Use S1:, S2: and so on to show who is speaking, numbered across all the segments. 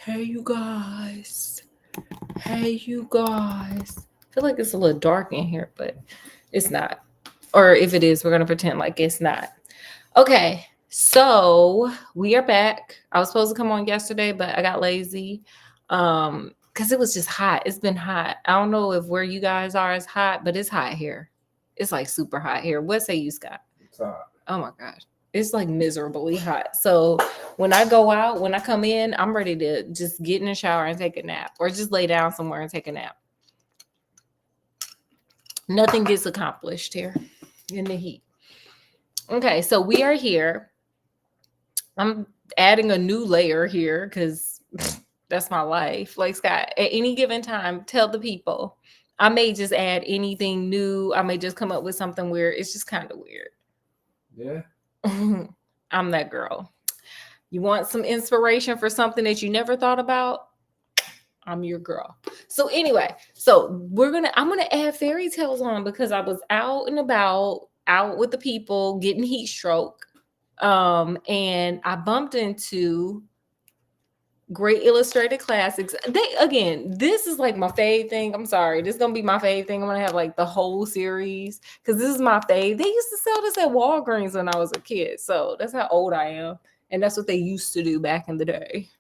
S1: Hey, you guys. Hey, you guys. I feel like it's a little dark in here, but it's not. Or if it is, we're going to pretend like it's not. Okay, so we are back. I was supposed to come on yesterday, but I got lazy. Because it was just hot. It's been hot. I don't know if where you guys are is hot, but it's hot here. It's like super hot here. What say you, Scott?
S2: It's hot.
S1: Oh my gosh. It's like miserably hot. So when I go out, when I come in, I'm ready to just get in the shower and take a nap or just lay down somewhere and take a nap. Nothing gets accomplished here in the heat. Okay, so we are here. I'm adding a new layer here because that's my life. Like Scott, at any given time, tell the people. I may just add anything new. I may just come up with something weird. It's just kind of weird.
S2: Yeah.
S1: I'm that girl. You want some inspiration for something that you never thought about? I'm your girl. So anyway, I'm gonna add fairy tales on because I was out and about, out with the people, getting heat stroke. And I bumped into Great Illustrated Classics. This is like my fave thing. I'm sorry, this is gonna be my fave thing. I'm gonna have like the whole series because this is my fave. They used to sell this at Walgreens when I was a kid, so that's how old I am, and that's what they used to do back in the day.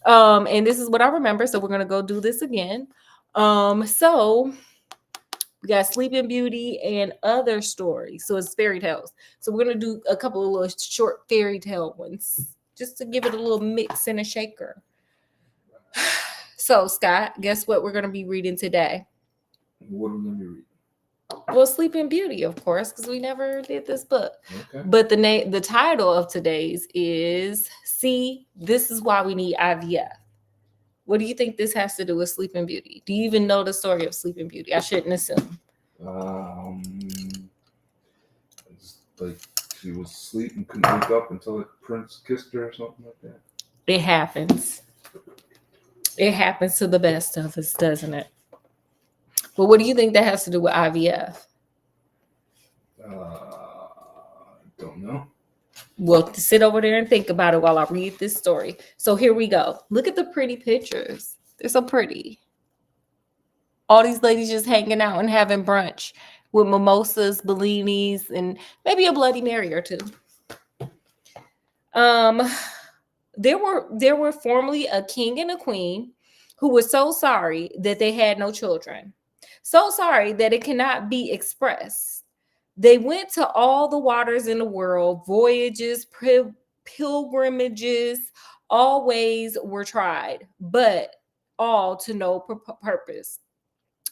S1: And this is what I remember. So we're gonna go do this again. So we got Sleeping Beauty and other stories. So it's fairy tales. So we're gonna do a couple of little short fairy tale ones just to give it a little mix and a shaker. So Scott, guess what we're gonna be reading today?
S2: What are we gonna be reading?
S1: Well, Sleeping Beauty, of course, because we never did this book.
S2: Okay.
S1: But the title of today's is "See, This Is Why We Need IVF." What do you think this has to do with Sleeping Beauty? Do you even know the story of Sleeping Beauty? I shouldn't assume.
S2: It's like she was asleep and couldn't wake up until the prince kissed her or something like that.
S1: It happens. It happens to the best of us, doesn't it? But what do you think that has to do with IVF?
S2: Don't know.
S1: Well, sit over there and think about it while I read this story. So here we go. Look at the pretty pictures. They're so pretty. All these ladies just hanging out and having brunch with mimosas, bellinis, and maybe a Bloody Mary or two. Um, there were formerly a king and a queen who were so sorry that they had no children. So sorry that it cannot be expressed. They went to all the waters in the world, voyages, pilgrimages, all ways were tried, but all to no purpose.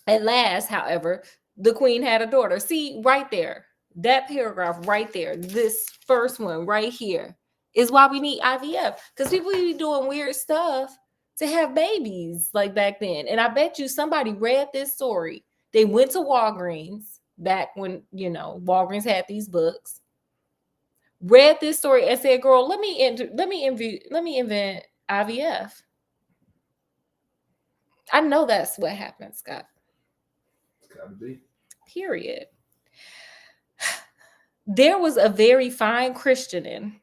S1: At last, however, the queen had a daughter. See, right there, that paragraph right there, this first one right here is why we need IVF because people be doing weird stuff to have babies like back then. And I bet you somebody read this story. They went to Walgreens back when, Walgreens had these books, read this story and said, girl, let me invent IVF. I know that's what happened, Scott.
S2: It's gotta be.
S1: Period. There was a very fine Christian,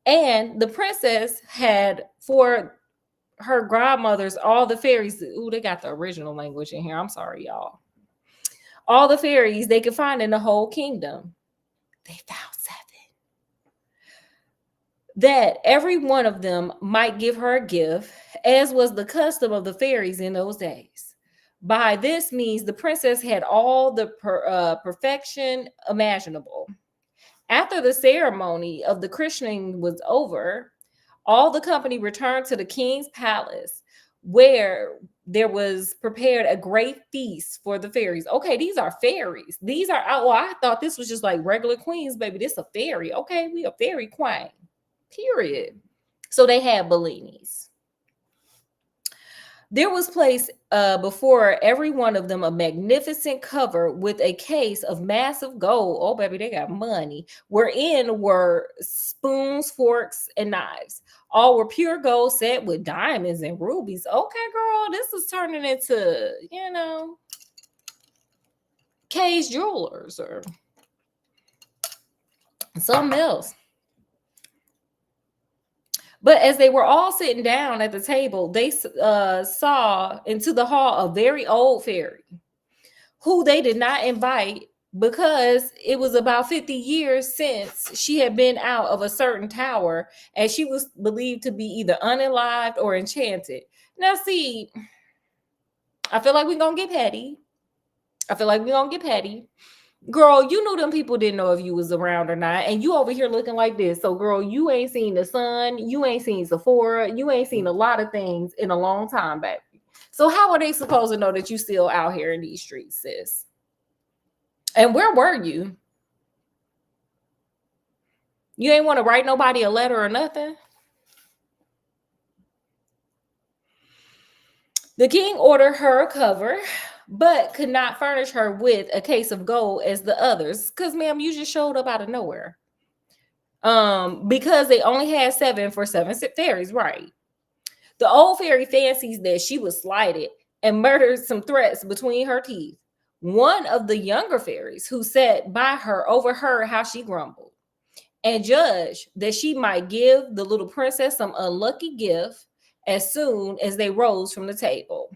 S1: and the princess had for her godmothers all the fairies. Ooh, they got the original language in here. I'm sorry, y'all. All the fairies they could find in the whole kingdom. They found 7. That every one of them might give her a gift, as was the custom of the fairies in those days. By this means, the princess had all the perfection imaginable. After the ceremony of the christening was over, all the company returned to the king's palace, where there was prepared a great feast for the fairies. Okay, these are fairies. These are, oh, I thought this was just like regular queens, baby. This a fairy. Okay, we a fairy queen. Period. So they had bellinis. There was placed before every one of them a magnificent cover with a case of massive gold. Oh, baby, they got money. Wherein were spoons, forks, and knives. All were pure gold set with diamonds and rubies. Okay, girl, this is turning into, Kay's Jewelers or something else. But as they were all sitting down at the table, they saw into the hall a very old fairy who they did not invite because it was about 50 years since she had been out of a certain tower and she was believed to be either unalived or enchanted. Now, see, I feel like we're going to get petty. Girl, you knew them people didn't know if you was around or not, and you over here looking like this. So, girl, you ain't seen the sun, you ain't seen Sephora, you ain't seen a lot of things in a long time, baby. So how are they supposed to know that you still out here in these streets, sis? And where were you? You ain't want to write nobody a letter or nothing? The king ordered her a cover, but could not furnish her with a case of gold as the others. Because, ma'am, you just showed up out of nowhere. Because they only had 7 for 7 fairies, right? The old fairy fancies that she was slighted and murdered some threats between her teeth. One of the younger fairies who sat by her overheard how she grumbled and judged that she might give the little princess some unlucky gift as soon as they rose from the table.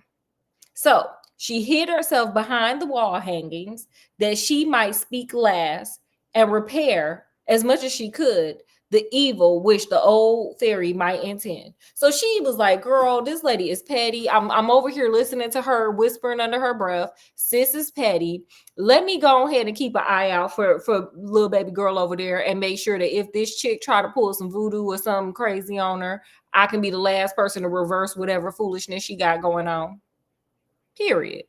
S1: So she hid herself behind the wall hangings that she might speak last and repair as much as she could the evil which the old fairy might intend. So she was like, girl, this lady is petty. I'm over here listening to her whispering under her breath. Sis is petty. Let me go ahead and keep an eye out for little baby girl over there and make sure that if this chick try to pull some voodoo or something crazy on her, I can be the last person to reverse whatever foolishness she got going on. Period.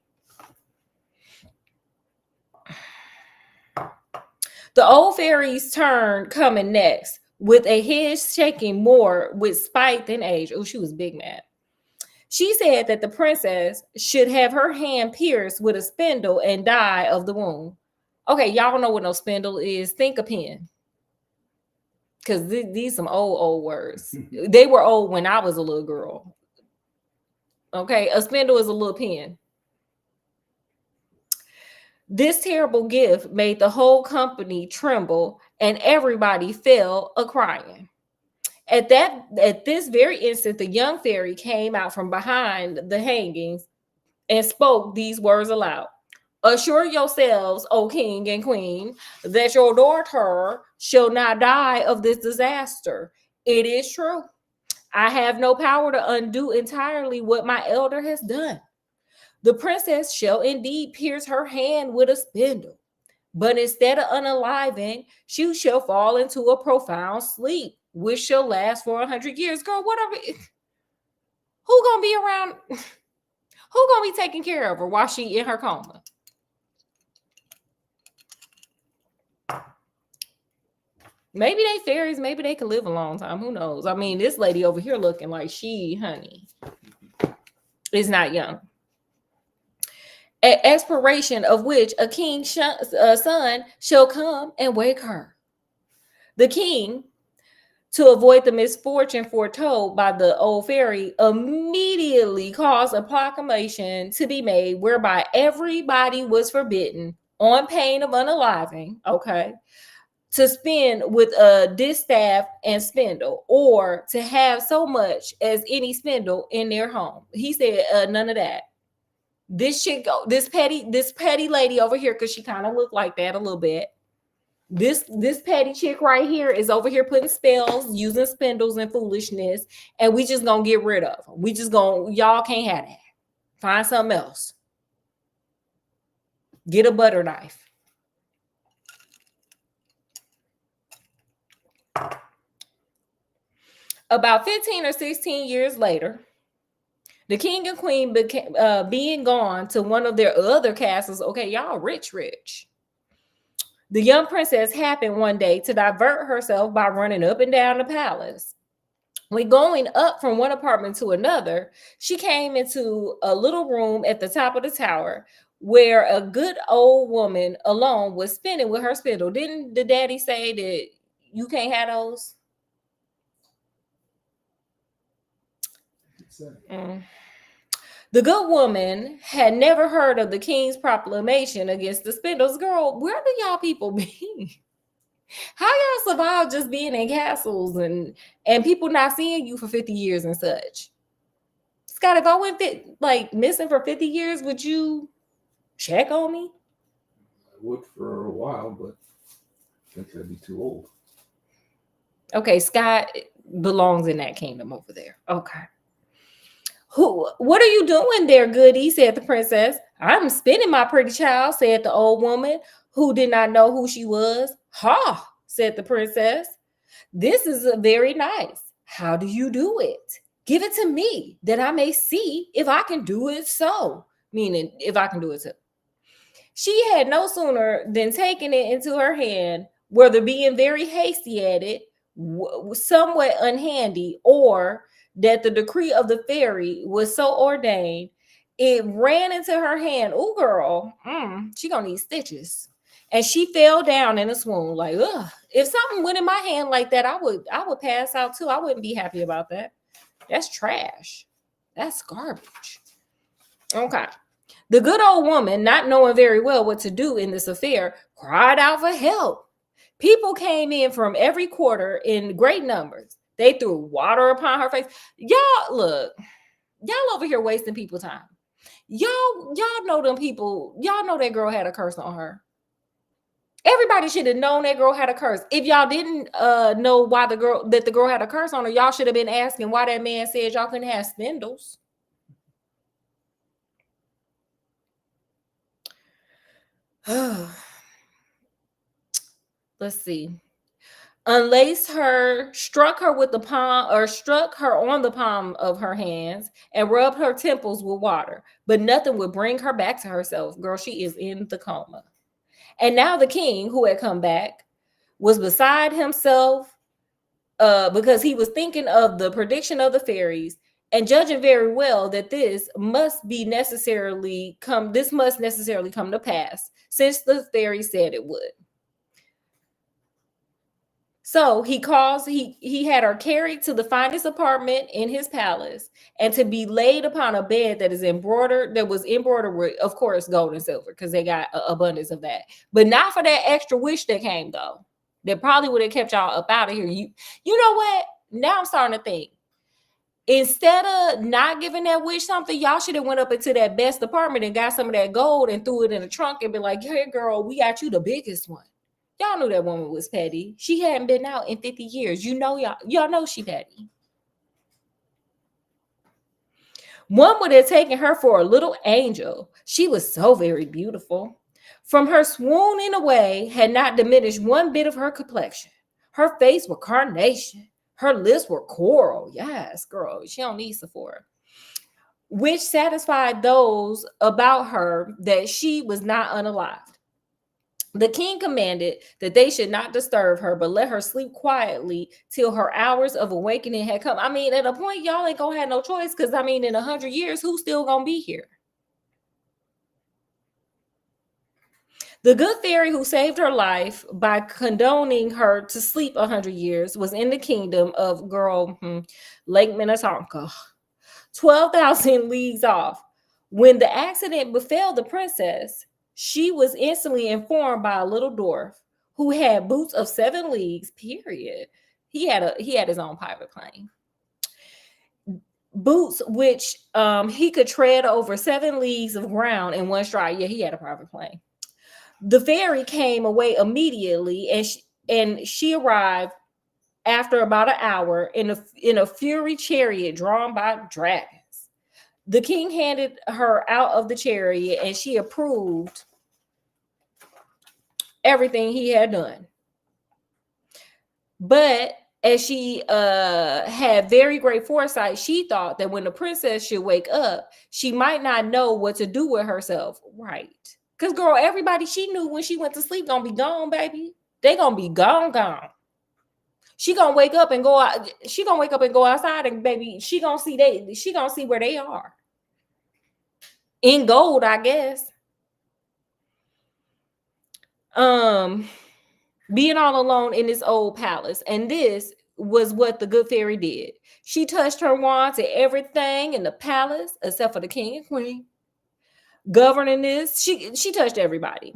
S1: The old fairy's turn coming next, with a head shaking more with spite than age. Oh, she was big mad. She said that the princess should have her hand pierced with a spindle and die of the wound. Okay, y'all don't know what no spindle is. Think a pin. Because these some old words. They were old when I was a little girl. Okay, a spindle is a little pin. This terrible gift made the whole company tremble and everybody fell a-crying. At this very instant, the young fairy came out from behind the hangings and spoke these words aloud. Assure yourselves, O king and queen, that your daughter shall not die of this disaster. It is true. I have no power to undo entirely what my elder has done. The princess shall indeed pierce her hand with a spindle, but instead of unaliving, she shall fall into a profound sleep, which shall last for 100 years. Girl, what are we? Who gonna be around? Who gonna be taking care of her while she in her coma? Maybe they fairies, maybe they can live a long time. Who knows? I mean, this lady over here looking like she, honey, is not young. An expiration of which a king's son shall come and wake her. The king, to avoid the misfortune foretold by the old fairy, immediately caused a proclamation to be made whereby everybody was forbidden, on pain of unaliving, okay, to spin with a distaff and spindle, or to have so much as any spindle in their home. He said, none of that. This petty lady over here, because she kind of looked like that a little bit. This petty chick right here is over here putting spells, using spindles and foolishness, and we just gonna get rid of them. Y'all can't have that. Find something else. Get a butter knife. About 15 or 16 years later, the king and queen being gone to one of their other castles. Okay, y'all rich. The young princess happened one day to divert herself by running up and down the palace. When going up from one apartment to another, she came into a little room at the top of the tower where a good old woman alone was spinning with her spindle. Didn't the daddy say that you can't have those? The good woman had never heard of the king's proclamation against the spindles. Girl, where do y'all people be? How y'all survive just being in castles and people not seeing you for 50 years and such? Scott, if I went like missing for 50 years, would you check on me?
S2: I would for a while, but I think I'd be too old.
S1: Okay, Scott belongs in that kingdom over there. Okay. What are you doing there, goody? Said the princess. I'm spinning, my pretty child, said the old woman, who did not know who she was. Ha, said the princess. This is very nice. How do you do it? Give it to me that I may see if I can do it so. Meaning, if I can do it so. She had no sooner than taken it into her hand, whether being very hasty at it, somewhat unhandy, or that the decree of the fairy was so ordained, it ran into her hand. Oh, girl, she gonna need stitches. And she fell down in a swoon. Like, ugh. If something went in my hand like that, I would pass out too. I wouldn't be happy about that. That's trash. That's garbage. Okay. The good old woman, not knowing very well what to do in this affair, cried out for help. People came in from every quarter in great numbers. They threw water upon her face. Y'all, look, y'all over here wasting people's time. Y'all know them people. Y'all know that girl had a curse on her. Everybody should have known that girl had a curse. If y'all didn't know why the girl had a curse on her, y'all should have been asking why that man said y'all couldn't have spindles. Let's see. Unlaced her, struck her with the palm, or struck her on the palm of her hands, and rubbed her temples with water. But nothing would bring her back to herself. Girl, she is in the coma. And now the king, who had come back, was beside himself because he was thinking of the prediction of the fairies and judging very well that this must necessarily come to pass, since the fairies said it would. So he had her carried to the finest apartment in his palace and to be laid upon a bed that was embroidered with, of course, gold and silver, because they got abundance of that. But not for that extra wish that came, though. That probably would have kept y'all up out of here. You know what? Now I'm starting to think. Instead of not giving that wish something, y'all should have went up into that best apartment and got some of that gold and threw it in the trunk and been like, hey, girl, we got you the biggest one. Y'all knew that woman was petty. She hadn't been out in 50 years. You know, y'all know she petty. One would have taken her for a little angel. She was so very beautiful. From her swooning away had not diminished one bit of her complexion. Her face was carnation. Her lips were coral. Yes, girl, she don't need Sephora. Which satisfied those about her that she was not unalived. The king commanded that they should not disturb her, but let her sleep quietly till her hours of awakening had come. I mean, at a point, y'all ain't gonna have no choice, because I mean, in 100 years, who's still gonna be here? The good fairy who saved her life by condoning her to sleep 100 years was in the kingdom of Lake Minnetonka, 12,000 leagues off. When the accident befell the princess, she was instantly informed by a little dwarf who had boots of 7 leagues, period. He had his own private plane. Boots which he could tread over 7 leagues of ground in one stride. Yeah, he had a private plane. The fairy came away immediately, and she arrived after about an hour in a fury chariot drawn by dragons. The king handed her out of the chariot, and she approved everything he had done. But as she had very great foresight, she thought that when the princess should wake up, she might not know what to do with herself. Right. Because, girl, everybody she knew when she went to sleep gonna be gone, baby. They gonna be gone. She gonna wake up and go out. She gonna wake up and go outside, and baby, she gonna see where they are. In gold, I guess. Being all alone in this old palace. And this was what the good fairy did. She touched her wand to everything in the palace except for the king and queen. Governing this, she touched everybody.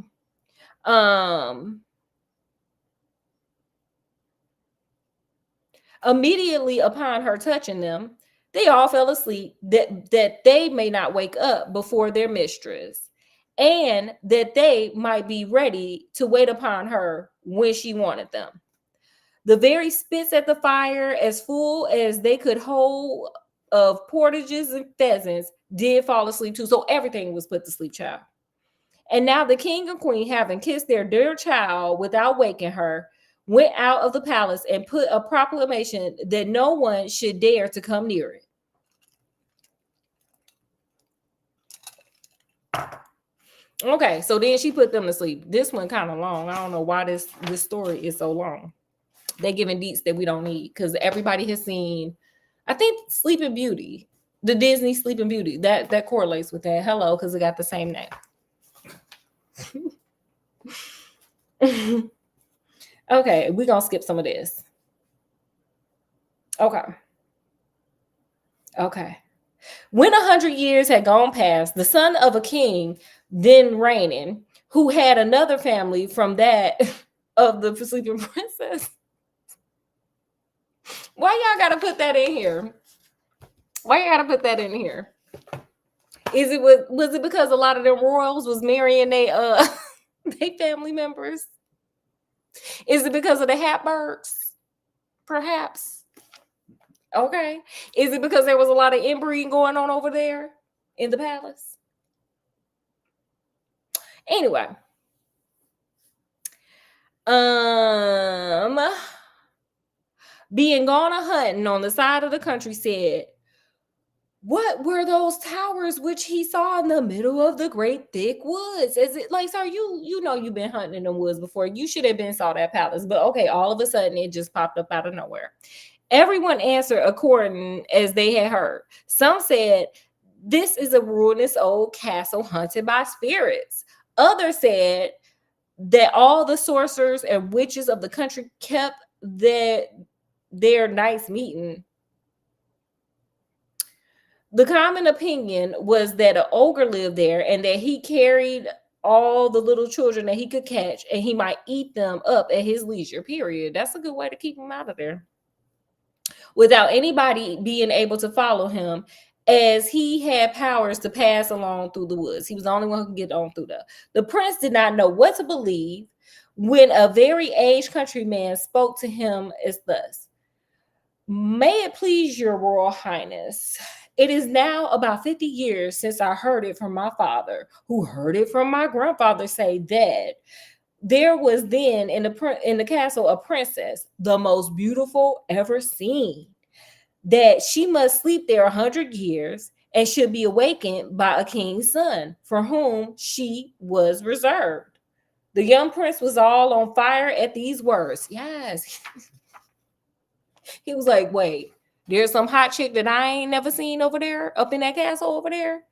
S1: Immediately upon her touching them, they all fell asleep that they may not wake up before their mistress, and that they might be ready to wait upon her when she wanted them. The very spits at the fire, as full as they could hold of portages and pheasants, did fall asleep too. So everything was put to sleep, child. And now the king and queen, having kissed their dear child without waking her, went out of the palace and put a proclamation that no one should dare to come near it. Okay, so then she put them to sleep. This one kind of long. I don't know why this story is so long. They're giving deets that we don't need because everybody has seen, I think, Sleeping Beauty, the Disney Sleeping Beauty. That correlates with that. Hello, because it got the same name. Okay, we're gonna skip some of this. Okay. When 100 years had gone past, the son of a king then reigning, who had another family from that of the sleeping princess. Why y'all gotta put that in here? Was it because a lot of them royals was marrying they family members? Is it because of the Habsburgs? Perhaps. Okay. Is it because there was a lot of inbreeding going on over there in the palace? Anyway. Being gone a hunting on the side of the country, said, what were those towers which he saw in the middle of the great thick woods? Is it like, sir, you know you've been hunting in the woods before. You should have been saw that palace. But okay, all of a sudden it just popped up out of nowhere. Everyone answered according as they had heard. Some said, this is a ruinous old castle hunted by spirits. Others said that all the sorcerers and witches of the country kept their nice meeting. The common opinion was that an ogre lived there and that he carried all the little children that he could catch and he might eat them up at his leisure, period. That's a good way to keep him out of there. Without anybody being able to follow him, as he had powers to pass along through the woods. He was the only one who could get on through there. The prince did not know what to believe when a very aged countryman spoke to him as thus. May it please your royal highness, it is now about 50 years since I heard it from my father, who heard it from my grandfather, say that there was then in the castle a princess, the most beautiful ever seen, that she must sleep there 100 years and should be awakened by a king's son, for whom she was reserved. The young prince was all on fire at these words. Yes. He was like, wait, there's some hot chick that I ain't never seen over there, up in that castle over there.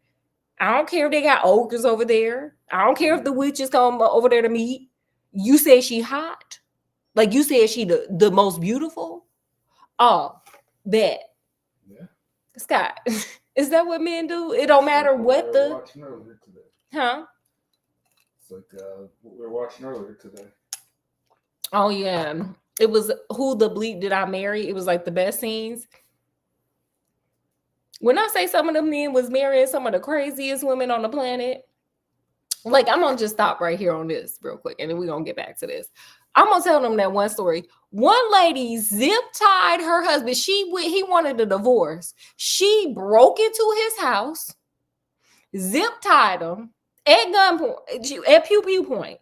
S1: I don't care if they got ogres over there. I don't care if the witches come over there to meet. You say she hot? Like you said she the most beautiful? Oh, bet.
S2: Yeah.
S1: Scott, is that what men do? It don't matter what the...
S2: watching earlier today.
S1: Huh?
S2: It's like what we were watching earlier today.
S1: Oh, yeah. It was Who the Bleep Did I Marry? It was like the best scenes. When I say some of them men was marrying some of the craziest women on the planet, like I'm going to just stop right here on this real quick, and then we're going to get back to this. I'm going to tell them that one story. One lady zip-tied her husband. He wanted a divorce. She broke into his house, zip-tied him at gunpoint, at pew-pew point.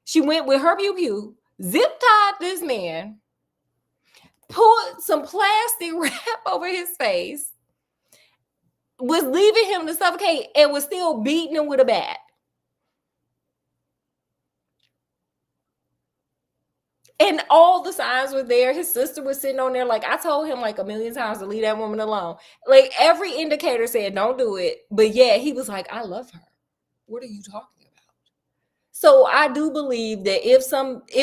S1: She went with her pew-pew, zip-tied this man, put some plastic wrap over his face, was leaving him to suffocate, and was still beating him with a bat. And all the signs were there. His sister was sitting on there. Like, I told him like a million times to leave that woman alone. Like, every indicator said, don't do it. But yeah, he was like, I love her. What are you talking about? So I do believe that if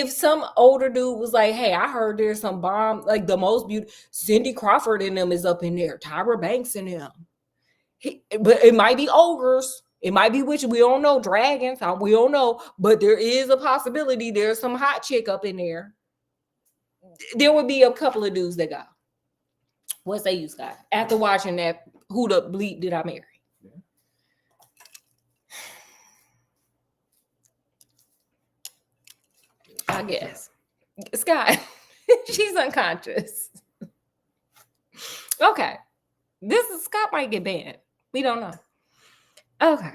S1: some older dude was like, hey, I heard there's some bomb, like the most beautiful, Cindy Crawford in them is up in there, Tyra Banks in them. But it might be ogres. It might be witches. We don't know. Dragons. We don't know. But there is a possibility there's some hot chick up in there. There would be a couple of dudes that go. What say you, Scott? After watching that, who the bleep did I marry?
S2: Yeah.
S1: I guess. Scott, she's unconscious. Okay. This is Scott might get banned. We don't know. Okay.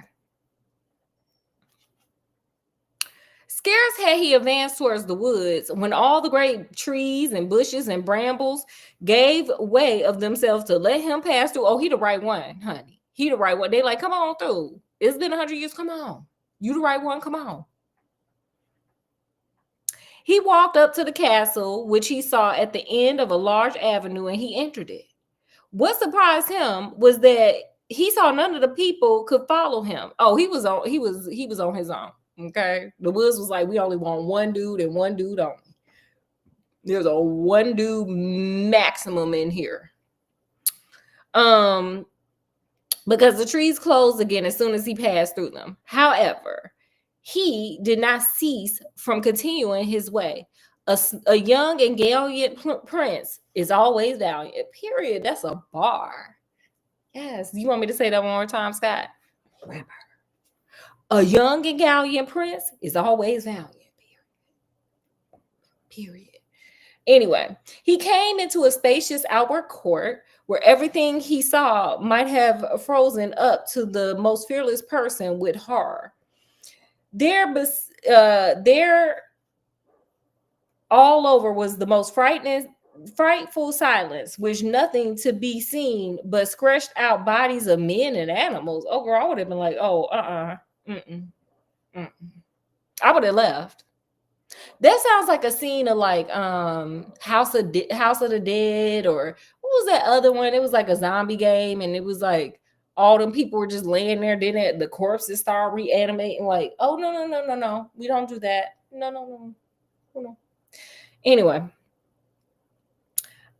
S1: Scarce had he advanced towards the woods when all the great trees and bushes and brambles gave way of themselves to let him pass through. Oh, he the right one, honey. He the right one. They like, come on through. It's been 100 years. Come on. You the right one. Come on. He walked up to the castle, which he saw at the end of a large avenue, and he entered it. What surprised him was that he saw none of the people could follow him. Oh, he was on his own. Okay. The woods was like, we only want one dude and one dude only. There's a one dude maximum in here. Because the trees closed again as soon as he passed through them. However, he did not cease from continuing his way. A young and gallant prince is always valiant. Period. That's a bar. Yes. You want me to say that one more time, Scott? Rapper. A young and gallant prince is always valiant. Period. Anyway, he came into a spacious outward court where everything he saw might have frozen up to the most fearless person with horror. There all over was the most frightful silence, which nothing to be seen but stretched out bodies of men and animals. Oh, girl, I would have been like, I would have left. That sounds like a scene of like House of the Dead, or what was that other one? It was like a zombie game, and it was like all them people were just laying there. Then the corpses start reanimating. Like, oh no, we don't do that. No. Anyway,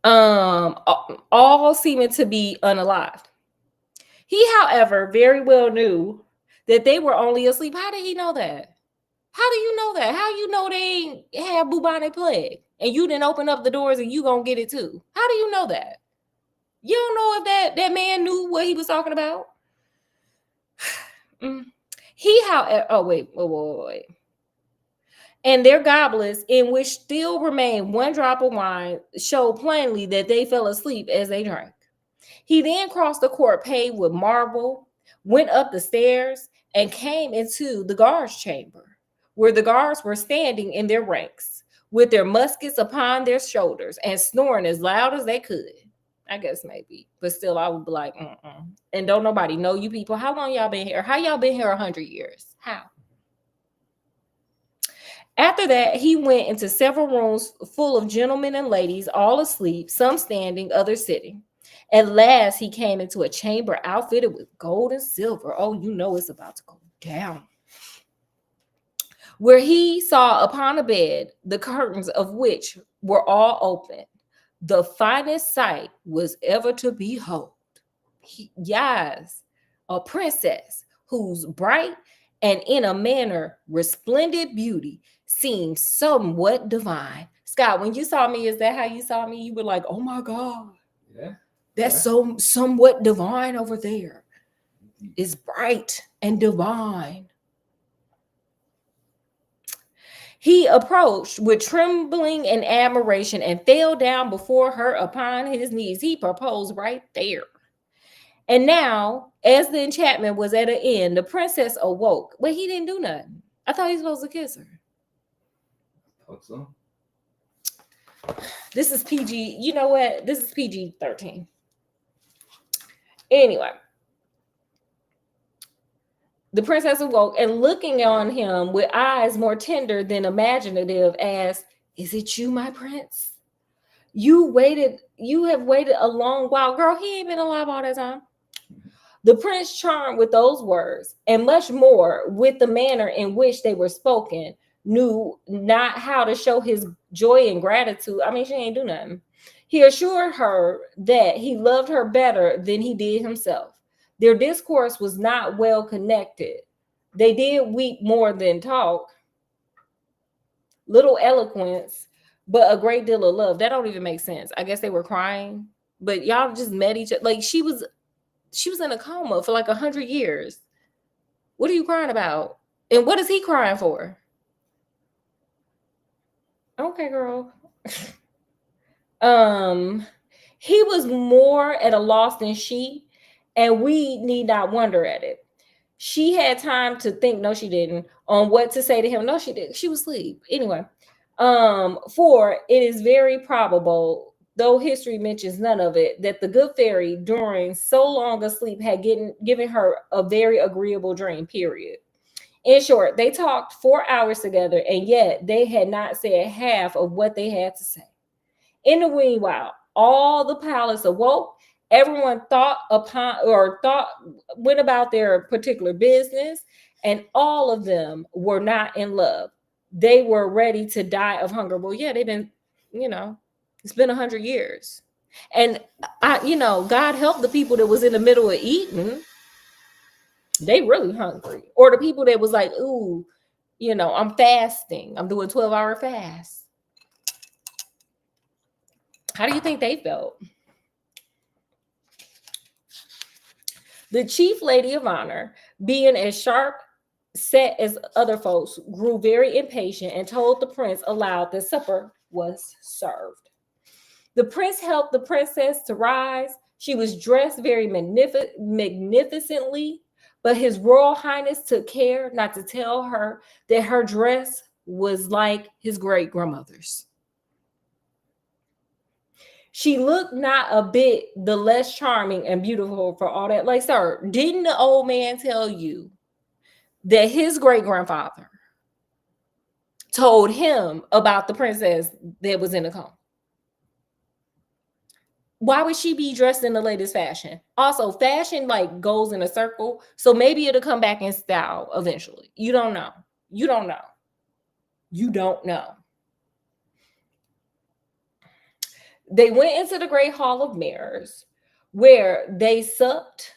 S1: all seeming to be unalived. He, however, very well knew that they were only asleep. How did he know that? How do you know that? How you know they ain't have bubonic plague and you didn't open up the doors and you gonna get it too? How do you know that? You don't know if that man knew what he was talking about. He, however, wait. And their goblets, in which still remained one drop of wine, showed plainly that they fell asleep as they drank. He then crossed the court paved with marble, went up the stairs, and came into the guards' chamber, where the guards were standing in their ranks, with their muskets upon their shoulders and snoring as loud as they could. I guess maybe, but still, I would be like, And don't nobody know you people. How long y'all been here? How y'all been here 100 years? How? After that, he went into several rooms full of gentlemen and ladies, all asleep, some standing, others sitting. At last, he came into a chamber outfitted with gold and silver. Oh, you know it's about to go down. Where he saw upon a bed, the curtains of which were all open. The finest sight was ever to behold. Yes, a princess whose bright and in a manner resplendent beauty seemed somewhat divine. Scott, when you saw me, is that how you saw me? You were like, oh my God.
S2: Yeah.
S1: That's so somewhat divine over there. It's bright and divine. He approached with trembling and admiration and fell down before her upon his knees. He proposed right there. And now, as the enchantment was at an end, the princess awoke. But he didn't do nothing. I thought he was supposed to kiss her.
S2: Thought so.
S1: This is PG. You know what? This is PG-13. Anyway. The princess awoke and looking on him with eyes more tender than imaginative asked, is it you, my prince? You have waited a long while. Girl, he ain't been alive all that time. The prince, charmed with those words and much more with the manner in which they were spoken, knew not how to show his joy and gratitude. I mean, she ain't do nothing. He assured her that he loved her better than he did himself. Their discourse was not well connected. They did weep more than talk. Little eloquence, but a great deal of love. That don't even make sense. I guess they were crying. but y'all just met each other. Like she was in a coma for like 100 years. What are you crying about? And what is he crying for? Okay, girl. He was more at a loss than she, and we need not wonder at it. She had time to think, no, she didn't, on what to say to him. No, she didn't. She was asleep. Anyway, for it is very probable, though history mentions none of it, that the good fairy during so long a sleep had given her a very agreeable dream, period. In short, they talked 4 hours together, and yet they had not said half of what they had to say. In the meanwhile, all the palace awoke. Everyone went about their particular business, and all of them were not in love. They were ready to die of hunger. Well, yeah, they've been, it's been 100 years. And God help the people that was in the middle of eating. They really hungry. Or the people that was like, ooh, I'm fasting. I'm doing 12-hour fast. How do you think they felt? The chief lady of honor, being as sharp set as other folks, grew very impatient and told the prince aloud that supper was served. The prince helped the princess to rise. She was dressed very magnificently, but his royal highness took care not to tell her that her dress was like his great grandmother's. She looked not a bit the less charming and beautiful for all that. Like, sir, didn't the old man tell you that his great grandfather told him about the princess that was in the coma? Why would she be dressed in the latest fashion? Also, fashion like goes in a circle, so maybe it'll come back in style eventually. You don't know. You don't know. You don't know. They went into the great hall of mirrors, where they supped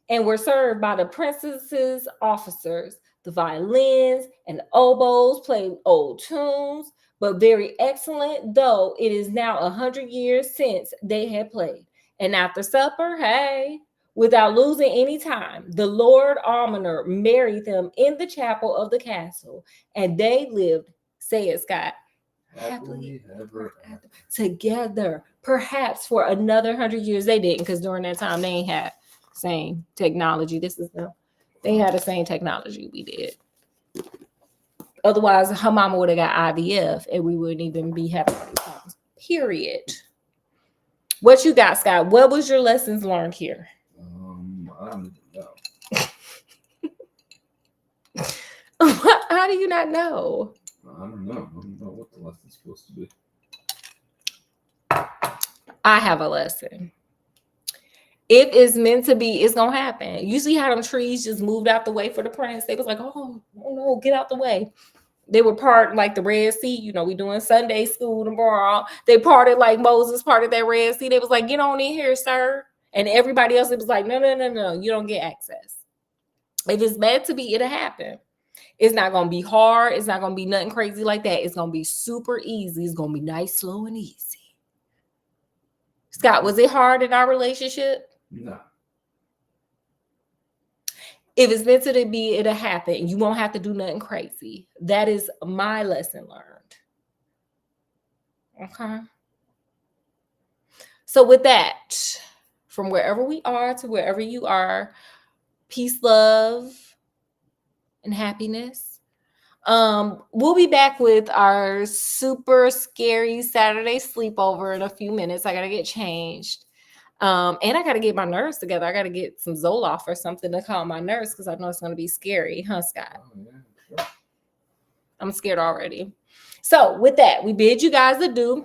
S1: and were served by the princess's officers. The violins and the oboes played old tunes, but very excellent, though it is now 100 years since they had played. And after supper, hey, without losing any time, the Lord Almoner married them in the chapel of the castle, and they lived, say it, Scott, happily ever after, together, perhaps for another 100 years. They didn't, because during that time they ain't had same technology. They had the same technology we did. Otherwise, her mama would have got IVF and we wouldn't even be having these problems. Period. What you got, Scott? What was your lessons learned here?
S2: I don't know.
S1: How do you not know?
S2: I don't know. I don't know what the lesson's supposed to be.
S1: I have a lesson. If it's meant to be, it's gonna happen. You see how them trees just moved out the way for the prince? They was like, oh no, get out the way. They were part like the Red Sea. We doing Sunday school tomorrow. They parted like Moses parted that Red Sea. They was like, get on in here, sir. And everybody else, it was like, no, you don't get access. If it's meant to be, it'll happen. It's not going to be hard. It's not going to be nothing crazy like that. It's going to be super easy. It's going to be nice, slow, and easy. Scott, was it hard in our relationship?
S2: No.
S1: If it's meant to be, it'll happen. You won't have to do nothing crazy. That is my lesson learned. Okay. So with that, from wherever we are to wherever you are, peace, love, and happiness. We'll be back with our super scary Saturday sleepover in a few minutes. I gotta get changed. And I gotta get my nerves together. I gotta get some Zoloft or something to calm my nerves because I know it's gonna be scary, huh, Scott?
S2: Oh, yeah, sure.
S1: I'm scared already. So with that, we bid you guys adieu.